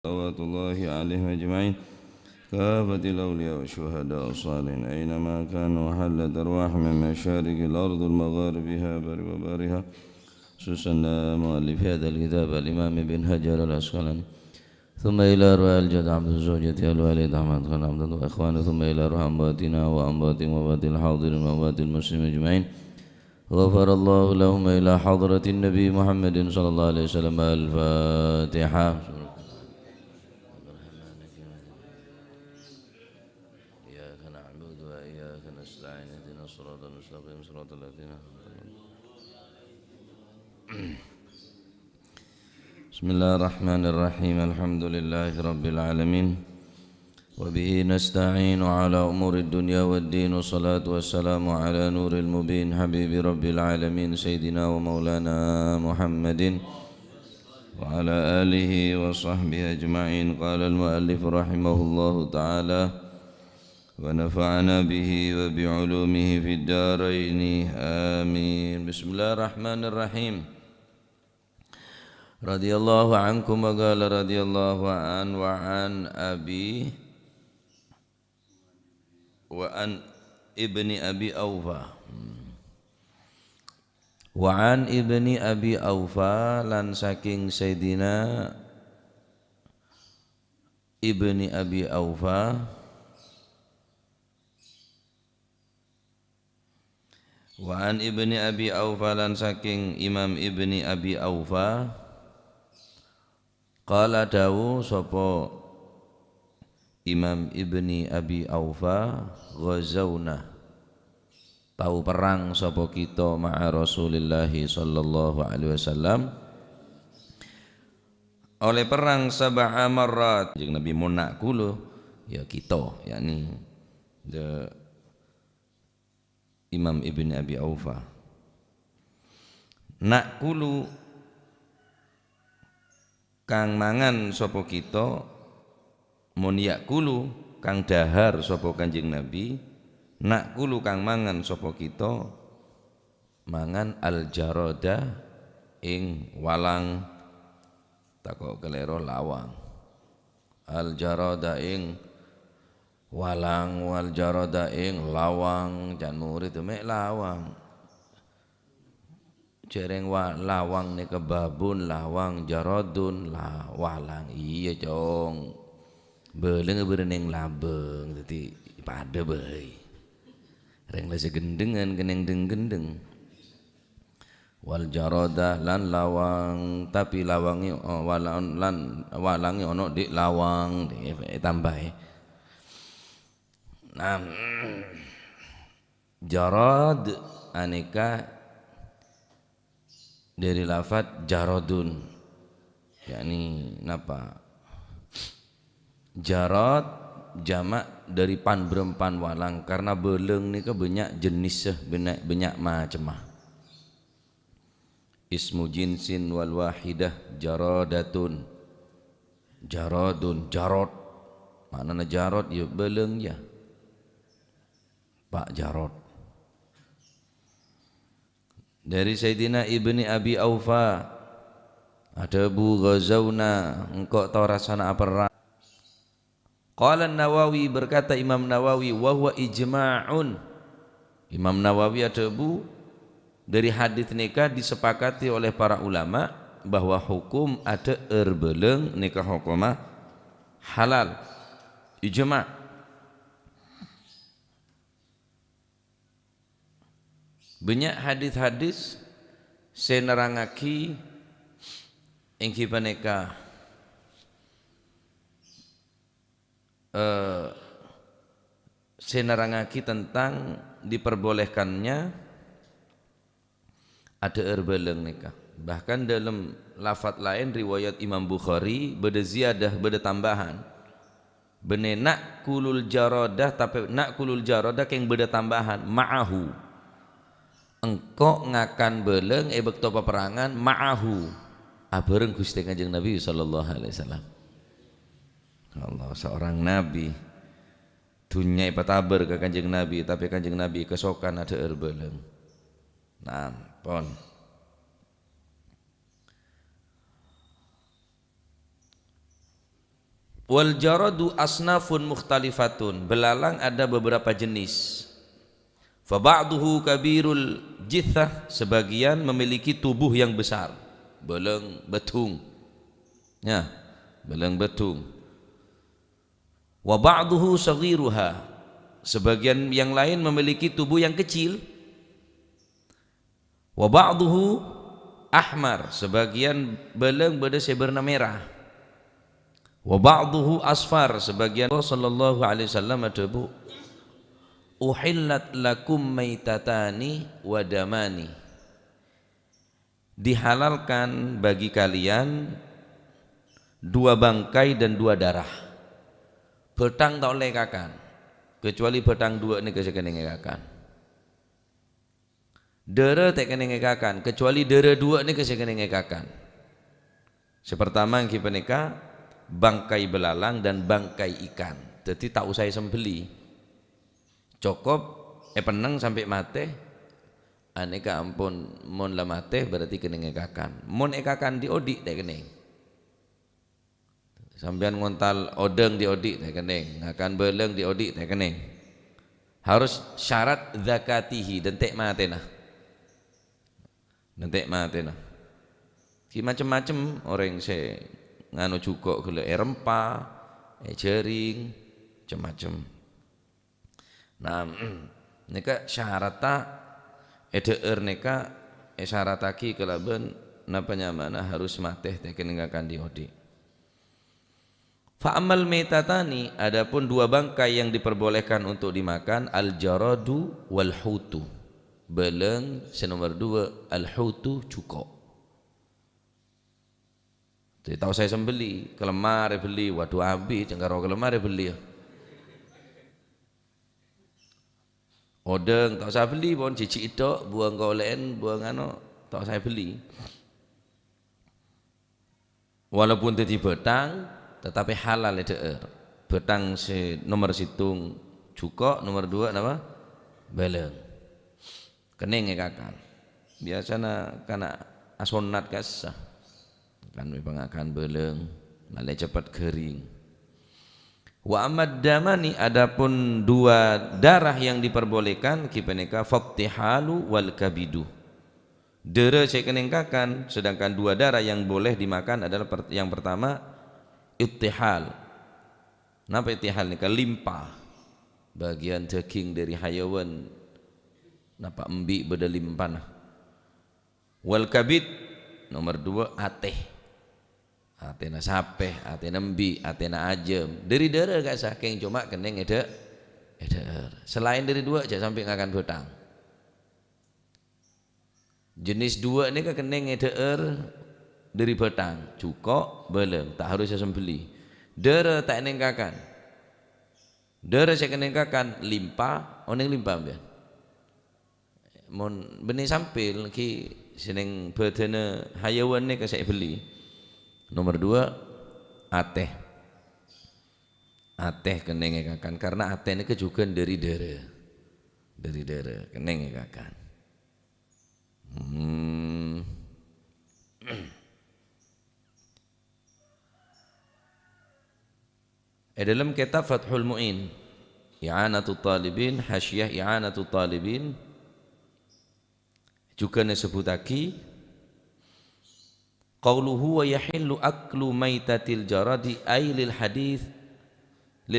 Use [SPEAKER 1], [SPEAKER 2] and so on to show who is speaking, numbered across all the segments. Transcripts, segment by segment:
[SPEAKER 1] صلوات الله عليهم أجمعين كافة الأولياء والشهداء والصالحين أينما كانوا حلت أرواح من مشارق الأرض المغاربها بر وبارها خصوصا مؤلف هذا الكتاب الإمام بن حجر العسقلاني ثم إلى أرواح الجد عبد الزوجة الوالد أحمد خان عبد وإخوانه ثم إلى أرواح أمواتنا وأموات وأموات الحاضرين وأموات المسلمين أجمعين غفر الله لهم إلى حضرة النبي محمد صلى الله عليه وسلم. الفاتحة. إياك نعبد وإياك نستعين اهدنا الصراط المستقيم صراط الذين بسم الله الرحمن الرحيم. الحمد لله رب العالمين وبه نستعين على أمور الدنيا والدين والصلاة والسلام على نور المبين حبيب رب العالمين سيدنا ومولانا محمد وعلى آله وصحبه أجمعين. قال المؤلف رحمه الله تعالى ونفعنا به وبعلومه في الدارين آمين. بسم الله الرحمن الرحيم. رضي الله عنكم وقال رضي الله عن وعن أبي وعن ابن أبي أوفى وعن ابن أبي أوفى lan saking Sayyidina ibni Abi Aufa wa an ibni Abi Aufa lan saking Imam ibni Abi Aufa qala dawu sapa Imam ibni Abi Aufa ghazawna tahu perang sapa kita ma'a Rasulillah sallallahu alaihi wasallam oleh perang sab'a marrat jeung Nabi mun nak kula ya kita yakni the Imam ibni Abi Aufa nak kulu kang mangan sapa kita mun yakulu kang dahar sapa Kanjeng Nabi nak kulu kang mangan sapa kita mangan al-jarada ing walang takok kelero lawang al-jarada ing walang wal jarada ing lawang jan murid mek lawang jereng lawang nek babun lawang jaradun walang iya jong beleng bereneng labeng dadi pada bae reng lese gendengan geneng gendeng wal jarada lan lawang tapi lawangi walangi ono di lawang tambahe jarad aneka dari lafaz jaradun yakni napa jarad jamak dari pan berempan walang karena beleng ni ke banyak jenis banyak macam ismu jinsin wal wahidah jaradatun jaradun jarad maknanya jarad ya beleng ya Pak Jarod dari Sayyidina ibni Abi Aufa ada bu ghazawna engkau tahu rasana apa. Qala Nawawi berkata Imam Nawawi wa huwa ijma'un. Imam Nawawi ada bu dari hadis nikah disepakati oleh para ulama bahwa hukum ada erbeleng nikah hukumah halal ijma'. Banyak hadis-hadis senerangaki engki paneka senerangaki tentang diperbolehkannya ada erbeleng nikah. Bahkan dalam lafaz lain riwayat Imam Bukhari beda ziyadah beda tambahan bene nak kulul jaradah tapi nak kulul jaradah keng beda tambahan ma'ahu engkau ngakan beleng bekto peperangan ma'ahu abareng Gusti Kanjeng Nabi sallallahu alaihi wasallam. Allah seorang nabi dunya pataber ke Kanjeng Nabi tapi Kanjeng Nabi kesokan ada erbeleng. Nah, pon Wal jaradu asnafun mukhtalifatun, belalang ada beberapa jenis. Fa ba'duhu kabirul jithah, sebagian memiliki tubuh yang besar, belang betung ya, belang betung. Wa ba'duhu saghiruha, sebagian yang lain memiliki tubuh yang kecil. Wa ba'duhu ahmar, sebagian belang berwarna merah. Wa ba'duhu asfar, sebagian. Sallallahu alaihi wasallam adabu uhillat lakum maitatani wa damani, dihalalkan bagi kalian dua bangkai dan dua darah. Betang tak oleh kakan, kecuali betang dua ni kesekene ngekakan. Dere tak kene ngekakan, kecuali dere dua ni kesekene ngekakan. Sepertama yang kita nikah bangkai belalang dan bangkai ikan, jadi tak usah sembeli, cukup peneng sampai mate. Aneka ampun mon la mate berarti kena ngekakan, mon ekakan diodik tak kena. Sampean ngontal odeng diodik tak kena, ngakan belang diodik tak kena. Harus syarat zakatihi dan tek mate nah, dan tek mate nah. Ki macam-macam orang se nganu cukup gula rempah, jering, macam-macam. Nah, neka syarata eder neka syarataki kelaban napa nyamana harus mateh teken ngakan diodi. Fa amal metatani, adapun dua bangkai yang diperbolehkan untuk dimakan, al jaradu wal hutu, belang senomor dua, al hutu cukup. Jadi tahu saya sembeli, kelemar beli, waduh habis, cengkaro kelemar beli. Odeng tak saya beli, pun cici itu, buang golen, buang ano, tak saya beli. Walaupun tadi betang, tetapi halal itu. Betang nomor situng cukup, nomor dua nama belang. Kening kakan. Biasanya karena asonat kasah. Kan memang akan belang, malah cepat kering. Wa amad damani, adapun dua darah yang diperbolehkan kipeneka faktihalu wal kabidu, dere sekenengkakan, sedangkan dua darah yang boleh dimakan adalah yang pertama ittihal. Napa ittihal nika? Limpa, bagian daging dari hayawan napa embi beda limpana. Wal kabid nomor dua ateh, atena sape, atena embi, atena ajem. Dari darah gak saking cuma keneng eder. Selain dari dua aja sampai ngakan betang. Jenis dua ini keneng eder dari betang, cukup belum, tak harus sembeli. Darah tak nengkakan. Darah saya kenengkakan limpa, oneng limpa ambil. Mon benih sampil ki seneng betena hayawan ni saya beli. Nomor dua ateh, ateh keneng kakan, karena ateh ini juga dari darah keneng kakan. Dalam kitab Fathul Mu'in, I'anatul Talibin, Hasyiah I'anatul Talibin, juga disebutaki qauluhu wa yahillu aklu maitatil jaradi ay lil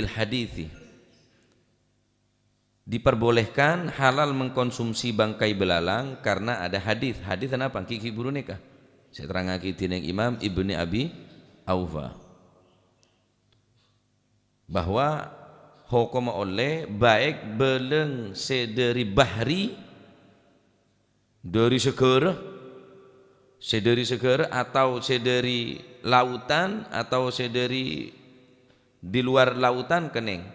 [SPEAKER 1] hadithi, diperbolehkan halal mengkonsumsi bangkai belalang karena ada hadis. Hadis kenapa? Kiki buru nikah. Saya terangake dening Imam Ibni Abi Aufa bahwa hukum oleh baik belang sedari bahri, dari segera atau sedari lautan atau sedari di luar lautan keneng,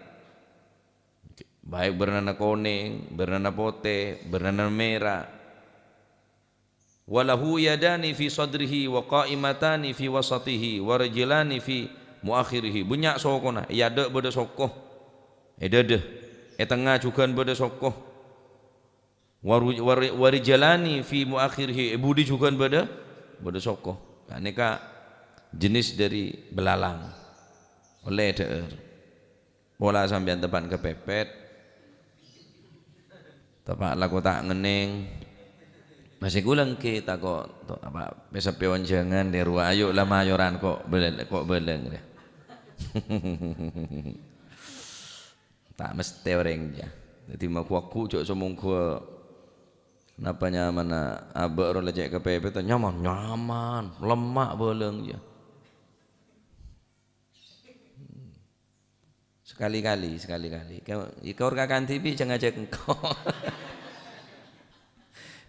[SPEAKER 1] baik bernana kuning, bernana putih, bernana merah. Walahu yadani fi sadrihi wa qa'imatani fi wasatihi wa rajulani fi muakhirihi. Bunyak sokona yada beda sokoh, edade tengah juga beda sokoh, warijalani fi muakhirihi, budi juga beda sokoh. Aneka jenis dari belalang. oleh deer bola sampean tepan kepepet tepak laku tak ngening masih gulang kita kok apa besok pion jangan di ruang ayo lah mayoran kok beleng deh tak mesti orangnya jadi mau aku cok somong ku napanya mana abek orang lecek kepepet nyaman lemak beleng ya sekali-kali kau kakan TV jangan ajak engkau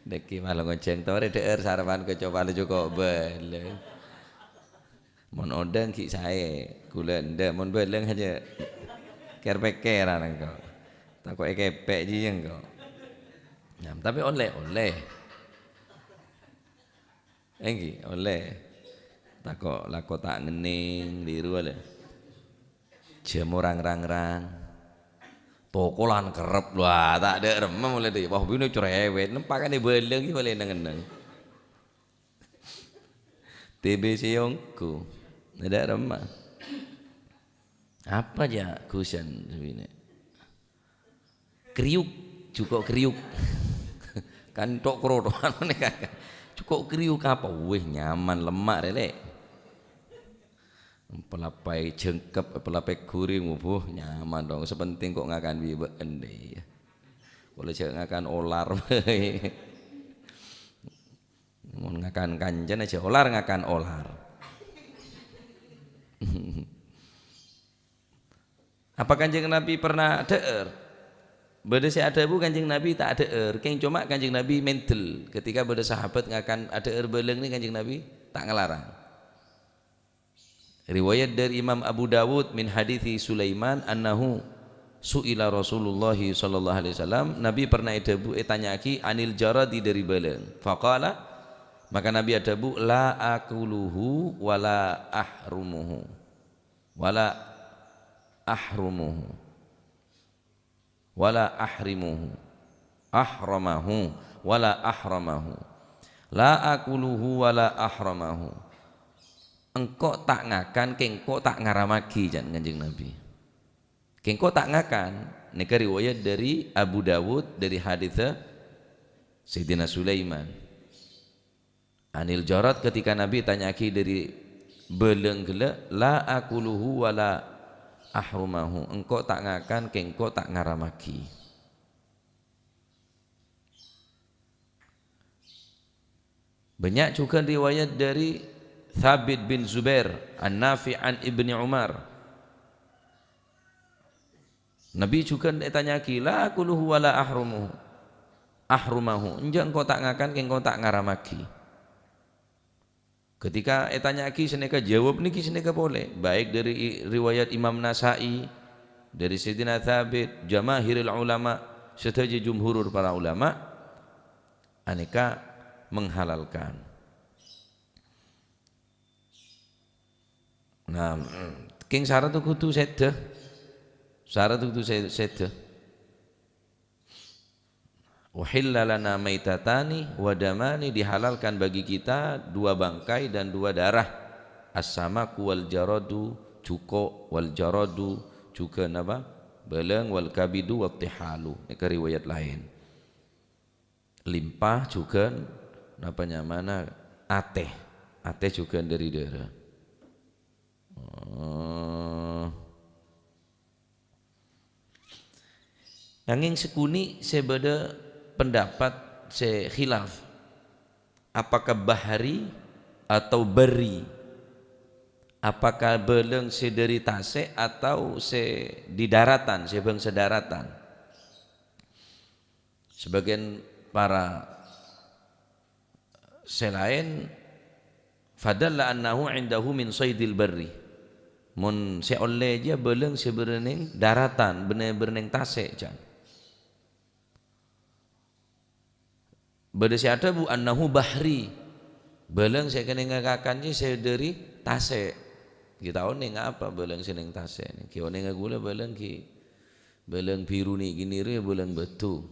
[SPEAKER 1] deki malah ngoceng tore deer sarapan kecoba lu kok beleng mon odeng ki sae gula ndak mon beleng aja kerpekeran engkau takut kepek ji engkau ya, tapi oleh engki oleh takut lako tak ngening liru oleh jemu rang tokolan kerep lah tak ada remem oleh deh wah bini cerewet nempakan di beleng ki boleh neng TBC yongku ada remah apa aja kusen ini kriuk cukup kriuk kan tok kerodoan kan cukup kriuk apa wih nyaman lemak relek pelapai jengkep pelapai guring buh nyaman dong sepenting kok ngakan bibeen deh kalau jangan ngakan olar mau ngakan kanjen aja olar ngakan olar apa kanjeng Nabi pernah deer beda si ada bu kanjeng Nabi tak deer keng cuma kanjeng Nabi mental ketika beda sahabat ngakan ada beleng nih kanjeng Nabi tak ngelarang. Riwayat dari Imam Abu Dawud min hadithi Sulaiman annahu su'ila Rasulullah sallallahu alaihi wasallam Nabi pernah tanyaki anil jaradi dari beleng faqala maka Nabi adabu la akuluhu wala ahrumuhu wala ahrimuhu ahramahu wala ahramahu la akuluhu wala ahramahu engkau tak ngakan kengkau tak ngaramagi jan kanjeng Nabi kengkau tak ngakan nika riwayat dari Abu Dawud dari hadits Sayyidina Sulaiman anil jarat ketika Nabi tanyaki dari beleng gele la akuluhu wala ahrumahu engkau tak ngakan kengkau tak ngaramagi banyak juga riwayat dari Thabit bin Zubair An-Nafi' an Ibni Umar Nabi juga ditanyaki la akuluhu wala ahrumahu enjak engkau tak ngakan engkau tak ngaramaki ketika ditanyaki seneka jawab niki seneka boleh baik dari riwayat Imam Nasai dari Sayyidina Thabit jamaahirul ulama serta jumhur para ulama aneka menghalalkan. Nah, king syarat tu kudu sedah. Syarat tu kudu sedah. Uhilla lana maitatani wa damani dihalalkan bagi kita dua bangkai dan dua darah. As-samaku wal jaradu cuko wal jaradu juga apa? Beleng wal kabidu wat tihalu. Ini riwayat lain. Limpah juga napanya mana? Ateh. Ateh juga dari darah. Nanging sekuni sebeda pendapat se khilaf apakah bahari atau beri apakah beleng se dari tasik atau se di daratan se bangsa daratan sebagian para selain fadalla annahu indahu min saydil barri mun se oleh je beleng se bereneng daratan bereneng tasik jan beda si ada bu annahu bahri beleng se kene ngakakan je se dari tasik kita oning apa beleng se ning tasik ni ki oning gula beleng ki beleng biru ni gini re beleng betu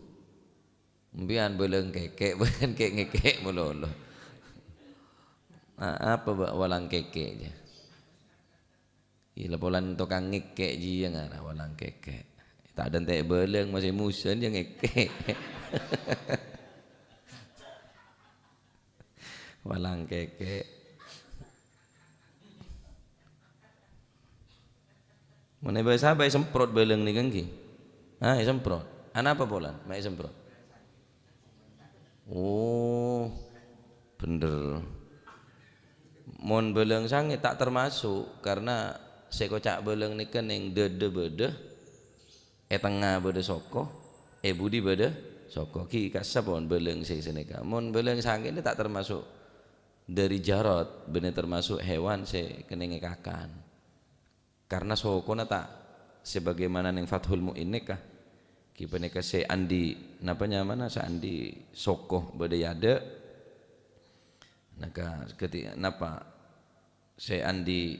[SPEAKER 1] mbian beleng kekek beleng kek ngekek melolo apa walang kekek je Ila polan tukang ngekek ji yang ngara walang kekek. Tak ada tek beleng masih musen yang ngekek. Walang kekek. Mana bahasa bayi semprot beleng ni kan ki? Ah, semprot. Ana apa polan? Mai semprot. Oh, bener. Mon beleng sange tak termasuk karena sekocak beleng ni kan yang dede bede, tengah bede soko, budi bede soko. Ki kasapon beleng saya seneka. Mon beleng sange ni tak termasuk dari jarot, bener termasuk hewan saya kena ngekakan. Karena soko na tak sebagaimana neng Fathul Mu'in nikah. Ki peneka saya andi napanya mana saya andi soko bede yade. Naka ketika napa saya andi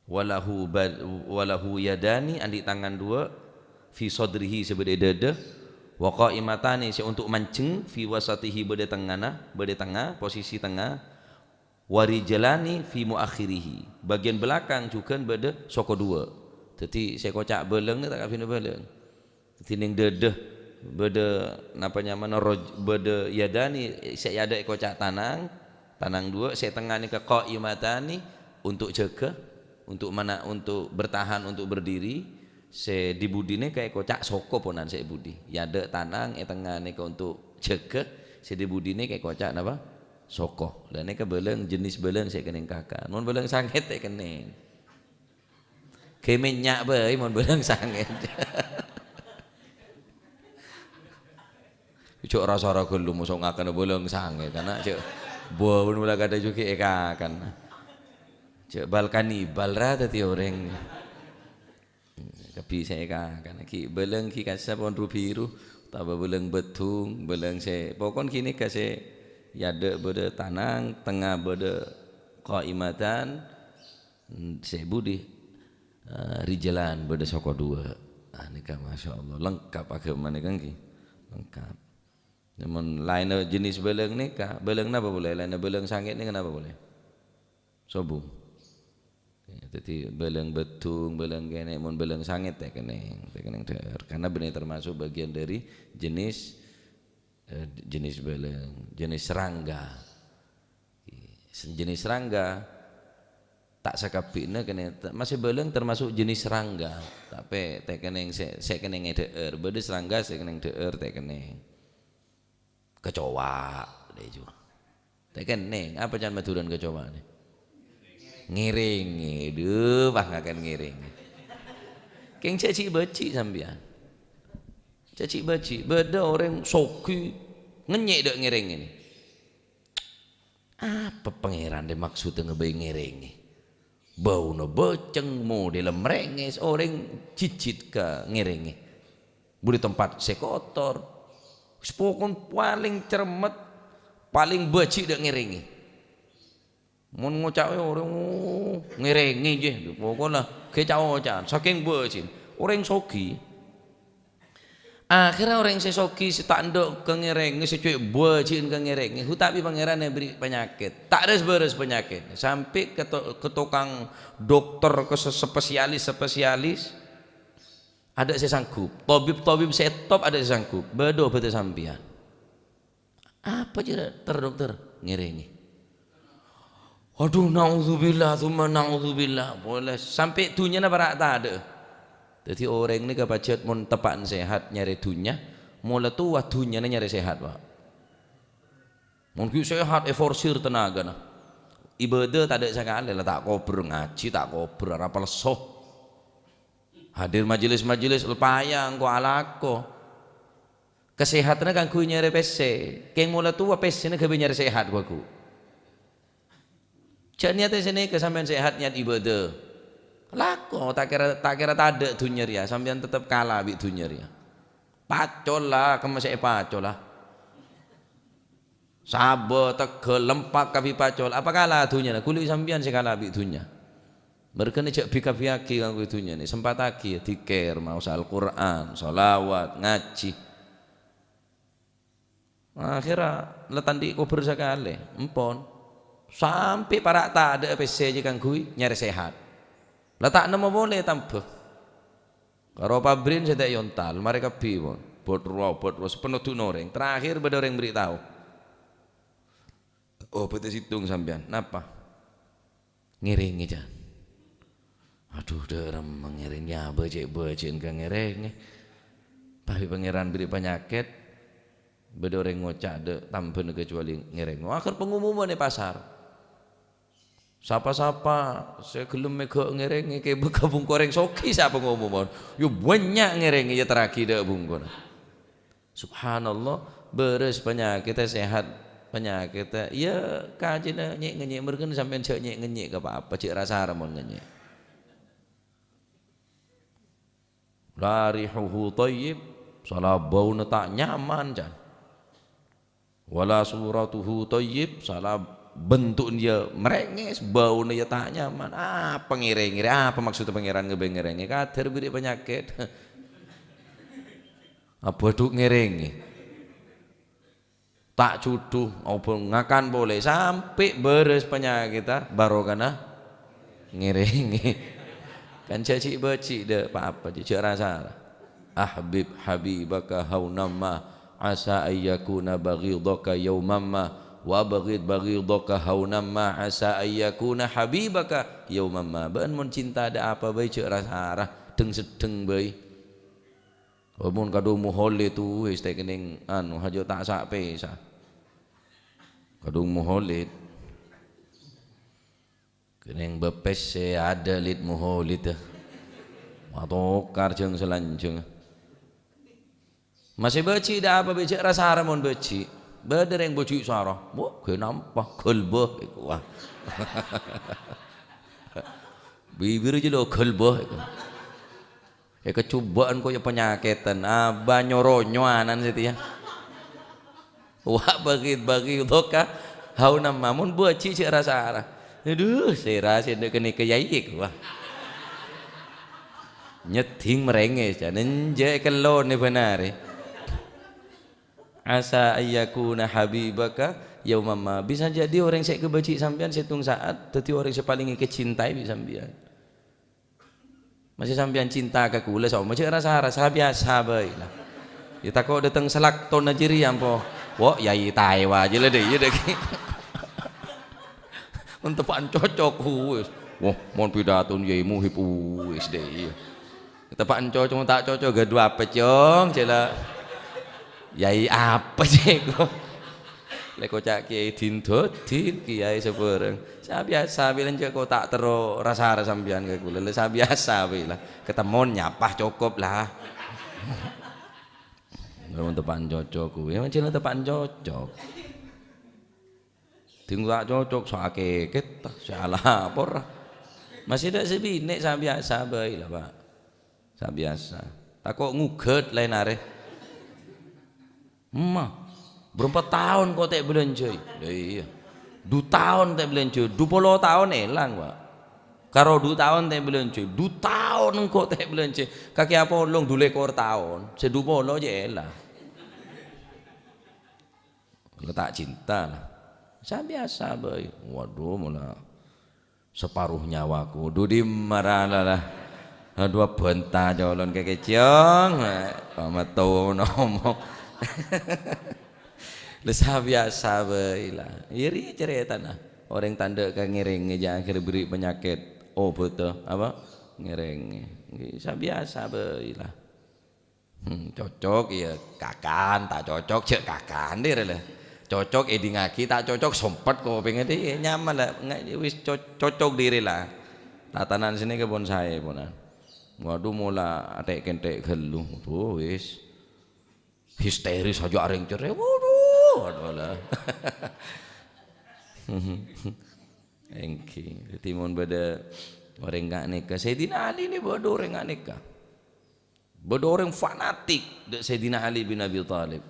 [SPEAKER 1] walahu yadani andi tangan dua fi sodrihi sebede dada wa qaimatani untuk mancing fi wasatihi bede tengah posisi tengah warijalani fi muakhirihi bagian belakang juga bede soko dua. Jadi saya kocak beleng ni tak kapin beleng. Jadi ning dada bede napanya mana bede yadani saya ada kocak tanang dua saya tengah ni ke qaimatani untuk jaga untuk mana untuk bertahan untuk berdiri saya dibudine kayak kocak soko ponan saya budi ya ada tanang tengah ni ke untuk jaga saya dibudine kayak kocak napa soko dan ni ke beleng jenis beleng saya keneng kakak mon beleng sanget tak keneng kemenyak bae mon beleng sanget cuk rasa-rasa gelu mosok ngakan beleng sanget karena cuk buah pun mula kata juga kan cek bal kanibal rata ti orang tapi saya kan ki beleng ki kasap on rubiru tambah beleng betung beleng saya pokon kini kasih yade bede tanang tengah bede qaimatan saya budi rijalan bede soko dua nikah masya Allah lengkap agama ni kan ki lengkap. Namun lain jenis beleng ni kah? Beleng apa boleh? Lain beleng sangit ni kenapa boleh? Sobu. Jadi beleng betung, beleng kene, mun beleng sangit tak keneng der. Karena benar termasuk bagian dari jenis beleng, jenis serangga. Jenis serangga tak sakapina kene masih beleng termasuk jenis serangga. Tapi tak keneng saya keneng der. Bede serangga saya keneng der tak keneng. Kecoa deh juga. Teken neng apa jangan maturan kecoa nih? Ngiring, duh bah akan ngiring. Keng caci baci sambian. Caci baci, beda orang soki ngenyek dek ngiring ini. Apa pangeran deh maksudnya ngebay ngiring ini? Bau no beceng model merenges orang cicit ke ngiring ini. Budi tempat sekotor. Sepokon paling cermet paling becik dak ngiringi mun ngucap orang ngiringi je pokon lah kecau-cacan saking becik orang soki akhirnya orang sesoki si tak ndok ke ngiringi si cuy becik ke ngiringi tapi pangeran yang beri penyakit tak beres penyakit sampai ke tukang dokter ke spesialis ada saya sanggup, tabib saya top ada saya sanggup, bedo betul sampian. Apa je dokter ngiringi. Aduh naudzubillah, thumma naudzubillah, boleh sampai dunia na barak tak ada. Jadi orang ni kepacet mun tepan sehat nyari dunia, mula tu wah dunia na nyari sehat pak. Mun ki sehat forsir tenaga na. Ibadah tak ada sekali lah tak kober ngaji tak kober rapal soh. Hadir majelis-majelis lepayang ko alako kesehatan kan ku nyari pese keng mula tua pese ni kebe nyari sehat ku aku cak niat sini kesampean sehat niat ibadah lako tak kira tak ada dunia ya sampean tetap kalah bi dunia ya pacol lah kemasih pacol lah sabo tegel lempak kabi pacol apa kalah dunia kulit sampean sekala bi dunia mereka ni cak bika-biki kanggo itunya ni sempat lagi dikir mau Al-Quran, salawat, ngaji. Akhirnya letan di kubur sekali, empon sampai para tak ada PC je kan kui nyari sehat lah tak nemu boleh tanpa karo pabrin saya tak yontal mereka piwon buat sepenuh tu noreng terakhir beda orang beritahu oh betul situng sampean napa ngiringi jan aduh derem mengiringnya becek kan ngiring tapi pangeran beri penyakit beda orang ngocak de tanpa kecuali ngiring akhir pengumuman di pasar siapa-siapa saya gelem mega ngiringi kayak bergabung koreng soki siapa ngomong yo banyak ngiringi ya terakhir dah bungkun subhanallah beres penyakit sehat penyakit ya kajian nyek mergen sampai cek nyek ke apa cek rasa ramon nyek larihuhu tayyib salah bau tak nyaman jan wala suratuhu tayyib salah bentuk dia merenges bau dia tak nyaman apa ngiring apa maksud pangeran ngebeng kader beri penyakit apa tuh ngiring tak cuduh apa ngakan boleh sampai beres penyakit baru kana ngiring kan caci beci deh apa cik rasa ahbib habibaka haunamma asa ayyakuna baghidaka yawmamma wa baghidaka haunamma asa ayyakuna habibaka yawmamma ban mun cinta ada apa bae cek rasa deng sedeng bae mun kado muhole tu wis teh kening anu hajo tak sak pesa kado muhole kening bepes ada lit muhole teh matokar jeung selanjung masih beci dah apa bae cek rasa mun beci Badar yang bocik sarah, wah kenapa kelbah itu wah, bibir je lo kelbah itu, kecubaan kau ya penyakitan, banyoronyo anan situ ya, wah bagi doka, hau nama mun bocik cik rasa, aduh saya rasa dek kene kayayik wah, nyeting merenges, jangan je kelon ni benar. Asa ayyakuna habibaka yaumama bisa jadi orang saya kebaci sampean setung saat tetapi orang saya paling kecintai bisa sampean masih sampean cinta ke kula sama macam rasa biasa bae lah kita kok datang selak ton najiri ampo wo yai tai wae lah deh ya deh untuk pan cocok wis wah mon pidato yai mu hipu wis deh kita pan cocok tak cocok gadua apa cong cela yai apa sih kok lek cak kiai dindot din kiai sebereng saya biasa bilang kok tak terus rasa sampean ke kula saya biasa lah ketemu nyapah cukup lah untuk tepan cocok kuwi macam tepan cocok tinggal tak cocok soal keket salah apa masih ada sebinek saya biasa bae lah Pak saya biasa tak kok nguget lain areh berapa tahun kau tak belanja? Iya, 2 tahun tak belanja, 20 tahun elang Pak. Karo 2 tahun tak belanja, 2 tahun kau tak belanja. Kaki apa long 2 ekor tahun, 20 je elang. Kalau tak cinta lah, saya biasa boy. Waduh mula separuh nyawaku, dudi marah lah. 2 bentah jalan kekeciong, pamat tahu ngomong. Lesah biasa baiklah iri cerita nah orang tanda kan ngiring aja akhir beri penyakit oh betul apa ngiring biasa baiklah cocok ya kakan tak cocok cek kakan deh lah cocok edi ngaki tak cocok sompet kok pengen deh nyaman lah nggak wis cocok diri lah tatanan sini kebun saya punan waduh mula atek kentek gelu tuh wis histeris aja areng cerai waduh lah engki timun beda orang gak nikah Sayyidina Ali ini bodoh orang gak nikah bodoh orang fanatik Sayyidina Ali bin Abi Thalib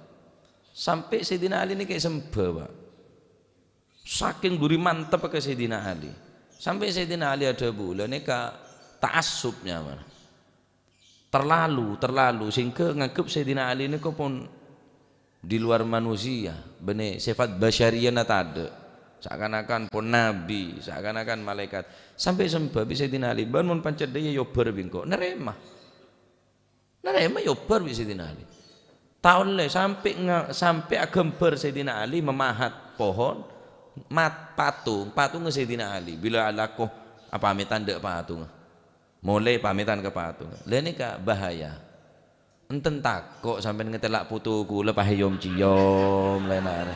[SPEAKER 1] sampai Sayyidina Ali ini kayak sembah Pak saking gurih mantap ke Sayyidina Ali sampai Sayyidina Ali ada bulan nikah ta'assubnya mana terlalu sehingga nganggep Sayyidina Ali ini kok pun di luar manusia benih sifat basyariyah tak ada seakan-akan pun nabi, seakan-akan malaikat. Sampai sembah bisa dinali ban mun pancet daya yo berbingko nerema yo ber bisa dinali tahun le sampai agember Sayyidina Ali memahat pohon patung Sayyidina Ali bila alakoh apa pamitan dek patung mulai pamitan ke patung lah ini kak bahaya enten takok sampai ngetelak putuku lepas yom ciom lenar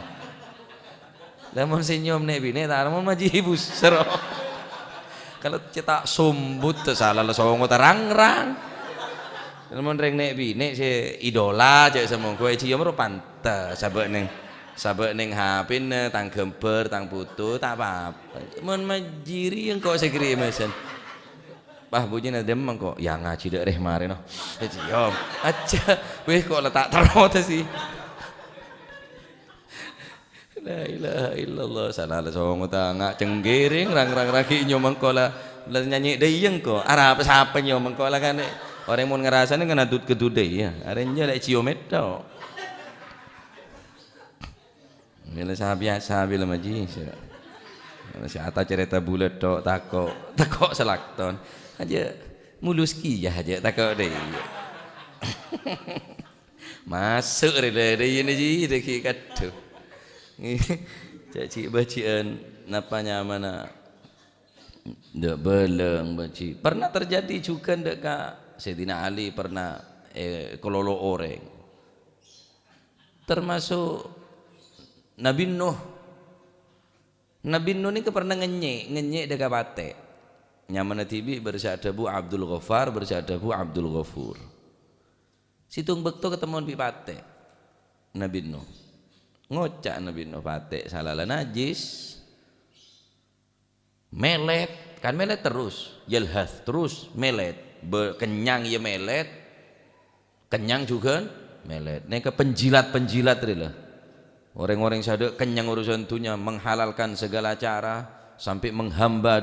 [SPEAKER 1] lemon senyum nek bine tarmon maji busro kalau cetak sumbut salah lesongo terang-rang lemon reng nek bine si idola cek semong kowe cium ro pantes sabek ning hapin tang gember tang putu tak apa-apa mon majiri engko segeri mesen bah bunyi demang kok ya ngaji dek reh mare no cium aja weh kok letak terot sih la ilaha illallah salah song tangak cenggiring rang ragi nyomong kola nyanyi deyeng kok arep sapa nyomong kola kan orang mun ngerasane kan adut kedude ya arenya lek cium itu mila biasa bila maji si ata cerita bulat tok takok selakton aja muluski ya aja takok deh masuk dari ini ji deki kadu cik bacian napanya mana dek beleng baci pernah terjadi juga dekat Sayyidina Ali pernah kelolo orang termasuk Nabi Nuh ini pernah ngenyek dekat bate nyamana tibi bersadabu Abdul Ghaffar bersadabu Abdul Ghafur situng bekto ketemuan pi bate Nabi Nuh ngocak Nabi Nuh patek salala najis melet kan melet terus yelhath terus melet kenyang ya melet kenyang juga melet nek penjilat rela orang-orang sadek kenyang urusan tunya menghalalkan segala cara sampai menghamba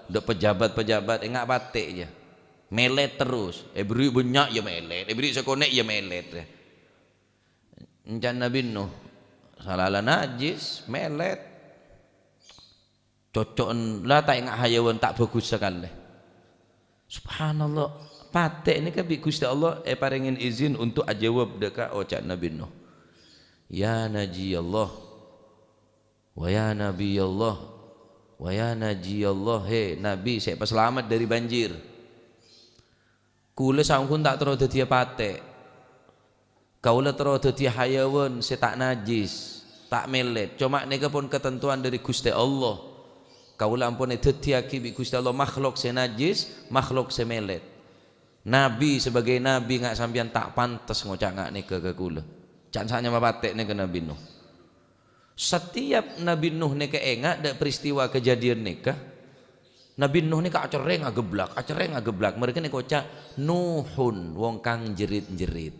[SPEAKER 1] de pejabat engak patek ya melet terus beri banyak ya melet beri sekonek ya melet encan Nabi Nuh salala najis melet cocok lah tak ingat hayawan tak bagus sekali subhanallah patek ini kan Gusti Allah paringin izin untuk ajawab dekat ocak Nabi Nuh ya naji Allah wa ya nabi Allah wa ya naji Allah he nabi saya selamat dari banjir kula sangkun tak terus dadi patek kaula terus dadi hayawan setak najis tak melet cuma neka pun ketentuan dari Gusti Allah kaula ampun dadi aki Gusti Allah makhluk senajis makhluk semelet nabi sebagai nabi ngak sampean tak pantas ngocak ngak neka ke kula cak saknya mapatek neka Nabi Nuh setiap Nabi Nuh neka engak ada peristiwa kejadian neka Nabi Nuh neka acereng ngageblak mereka neka ocak Nuhun wong kang jerit-jerit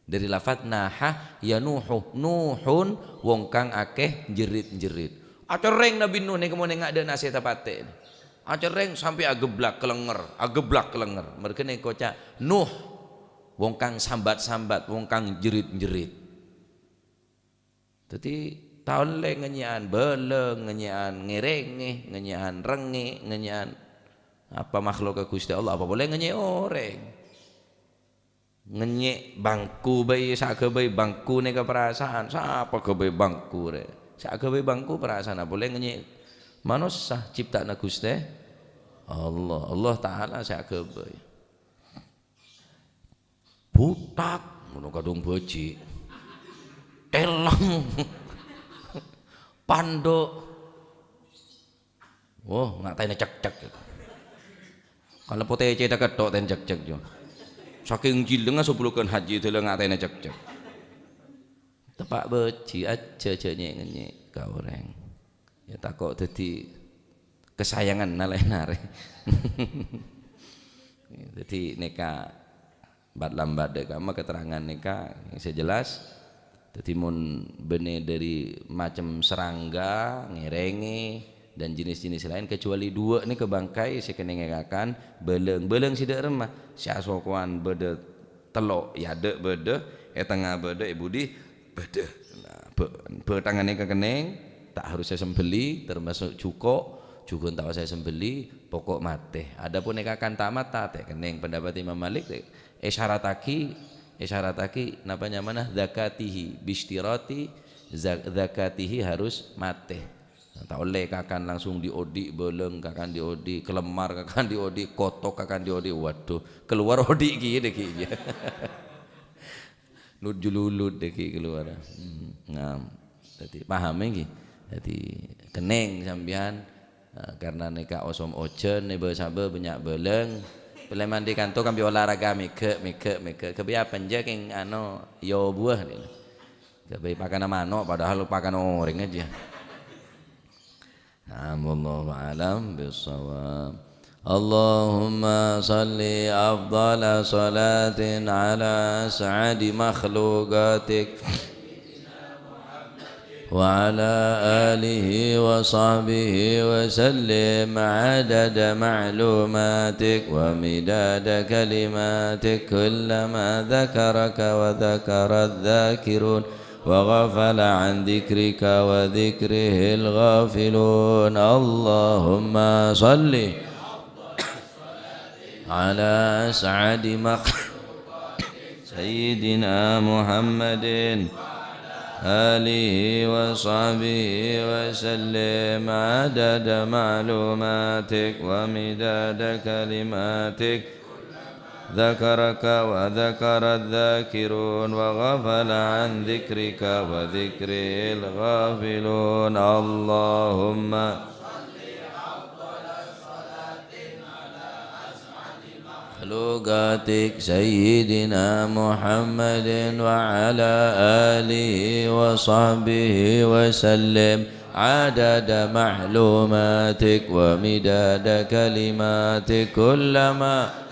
[SPEAKER 1] dari lafaz naha ya nuhun wong kang akeh jerit-jerit acereng Nabi Nuh nek kemone ngak ada nasihat patek acereng sampai ageblak kelenger mereka nek kocak Nuh wong kang sambat-sambat wong kang jerit-jerit dadi taun le ngenyian beleng ngenyian ngerenge ngenyian renge ngenyian apa makhluk ke Gusti Allah apa boleh ngenyek orang ngenyek bangku bayi sak bayi bangku nih ke perasaan siapa ke bayi bangku re sak bayi bangku perasaan boleh ngenyek manusia cipta na Gusti Allah Taala sak bayi butak ngono kadung boji telang panduk nggak tanya cek kalau pote ceda ketok ten cek jo saking jileng sebelumkan haji itu lah ngatain cek tepak beci aja nyek kau orang ya takut jadi kesayangan nare jadi neka bat lambat dek ama keterangan neka yang saya jelas jadi mun bene dari macam serangga ngerenge dan jenis-jenis lain kecuali dua ini kebangkai saya kena ngekakan beleng sidak remah siasokuan bede telok ya dek bede tengah bede budi bede betangannya kekeneng tak harus saya sembeli, termasuk cuko tak saya sembeli, pokok mate. Adapun nek akan tamat tate kening pendapat Imam Malik isyarataki napanya mana zakatihi bistirati zakatihi harus mate. Tak oleh kakan langsung diodi beleng, kakan diodi kelemar, kakan diodi kotok, kakan diodi waduh keluar odi iki deh iki. Nujululut deh iki keluar. Ngam. Dadi paham iki. Dadi kening sampean karena neka osom ojen nebe sabe banyak beleng. Peleman di kantor kan olahraga mike kebiya penjek yang ano yo buah ni. Kebiya pakai nama manok padahal pakai orang aja. Wallahu a'lam bissawab. Allahumma salli afdala salatin ala as'adi makhluqatik wa ala alihi wa sahbihi wa sallim adada ma'lumatik wa midada kalimatik kullama dhakaraka wa dhakara dhakirun wa ghafala an dhikrika wa dhikrihil ghafilun. Allahumma salli ala as'adi sayyidina Muhammadin alihi wa sahbihi wa sallim adada ma'lumatik wa midada kalimatik ذكرك وذكر الذاكرون وغفل عن ذكرك وذكره الغافلون. اللهم خلقاتك سيدنا محمد وعلى آله وصحبه وسلم عدد معلوماتك ومداد كلماتك كلما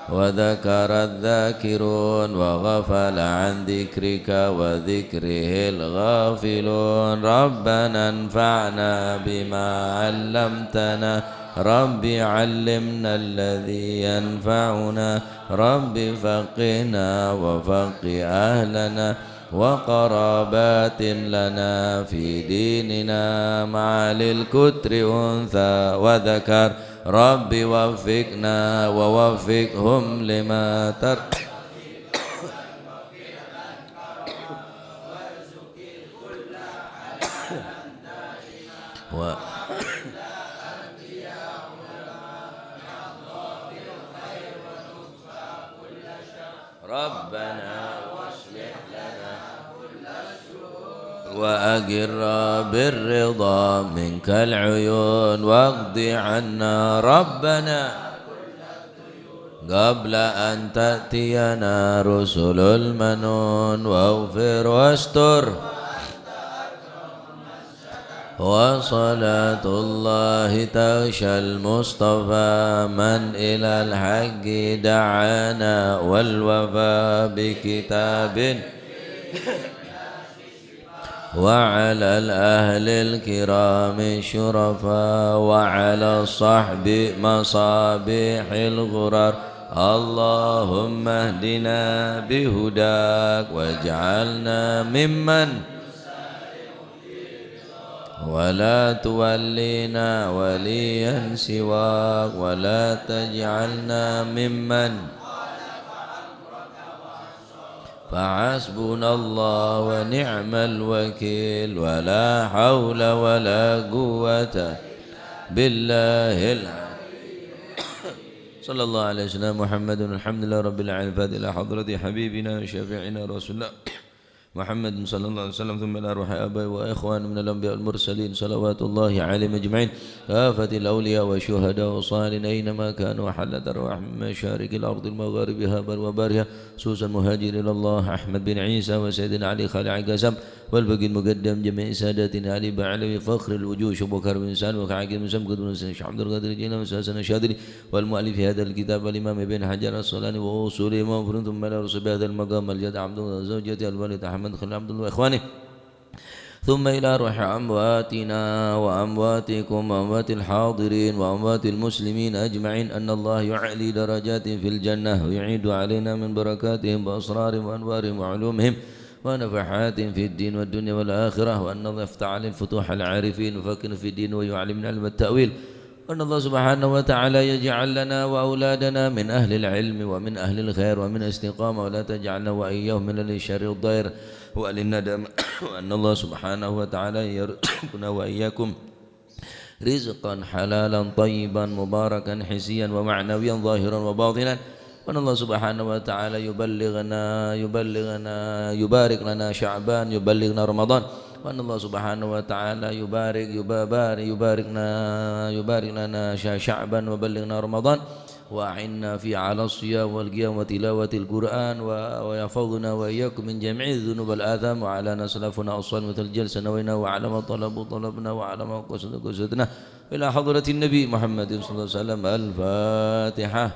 [SPEAKER 1] وذكر الذاكرون وغفل عن ذكرك وذكره الغافلون. ربنا انفعنا بما علمتنا رب علمنا الذي ينفعنا رب فقنا وفق أهلنا وقرابات لنا في ديننا مع للكتر أنثى وذكر رب وفقنا ووفقهم لما ربنا واصلح لنا وأقر بالرضا منك العيون واقض عنا ربنا قبل أن تأتينا رسل المنون واغفر واستر وصلاة الله تغشى المصطفى من إلى الحق دعانا والوفاء بكتاب وعلى الأهل الكرام الشرفاء وعلى الصحب مصابيح الغرر. اللهم اهدنا بهداك واجعلنا ممن ولا تولينا وليا سواك ولا تجعلنا ممن فحسبنا الله ونعم الوكيل ولا حول ولا قوة بالله صلى الله عليه وسلم محمد الحمد لله رب العالمين. إلى حضرة حبيبنا وشفيعنا رسول الله محمد صلى الله عليه وسلم ثم إلى روح آبائي وإخوان من الأنبياء المرسلين صلوات الله عليهم أجمعين كافة الأولياء والشهداء والصالحين أينما كانوا حلت أرواح من مشارق الأرض المغاربها بل وبارها خصوصا المهاجر إلى الله أحمد بن عيسى وسيدنا علي خالع قاسم والبقي المقدم جميع ساداتنا علي بعلوي فخر الوجوه شبو كرم إنسان وكعاقب من سمكة بن سنش عبد القادر جينا وساسنا الشاذلي والمؤلف في هذا الكتاب الإمام ابن حجر الصلاني وأصوله ومفرد ثم لا رسل بهذا المقام الجد عبد الله زوجته الوالد أحمد خليل عبد الله وإخوانه ثم إلى روح أمواتنا وأمواتكم وأموات الحاضرين وأموات المسلمين أجمعين أن الله يعلي درجات في الجنة ويعيد علينا من بركاتهم وأسرارهم وأنوارهم وعلومهم ونفحات في الدين والدنيا والآخرة، وأن الله يفتح علينا فتوح العارفين وفقنا في الدين ويعلمنا علم التأويل، وأن الله سبحانه وتعالى يجعل لنا وأولادنا من أهل العلم ومن أهل الخير ومن الاستقامة، ولا تجعلنا وإياهم من الشر والضير والندم، وأن الله سبحانه وتعالى يرزقنا وإياكم رزقا حلالا طيبا مباركا حسيا ومعنويا ظاهرا وباطنا، وأن الله سبحانه وتعالى يبارك لنا شعبان، يبلغنا رمضان، وأن الله سبحانه وتعالى يبارك لنا شعبا وبلغنا رمضان، وأعنا في على الصيام والقيام وتلاوة القرآن، ويحفظنا وإياكم من جميع الذنوب والآثام، وعلى نسلفنا الصلاة الجلسة نوينا، وعلى ما طلبنا، وعلى ما قصدنا إلى حضرة النبي محمد صلى الله عليه وسلم. الفاتحة.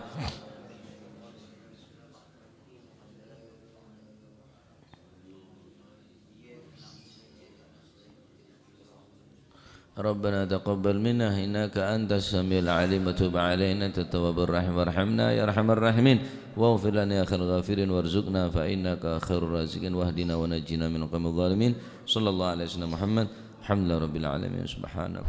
[SPEAKER 1] ربنا تقبل منا إنك أنت السميع العليم، وتب علينا أنت التواب الرحيم، وارحمنا يا أرحم الراحمين، واغفر لنا يا خير الغافرين، وارزقنا فإنك خير الرازقين، واهدنا ونجنا من القوم الظالمين. صلى الله عليه وسلم محمد. الحمد لله رب العالمين. سبحانك.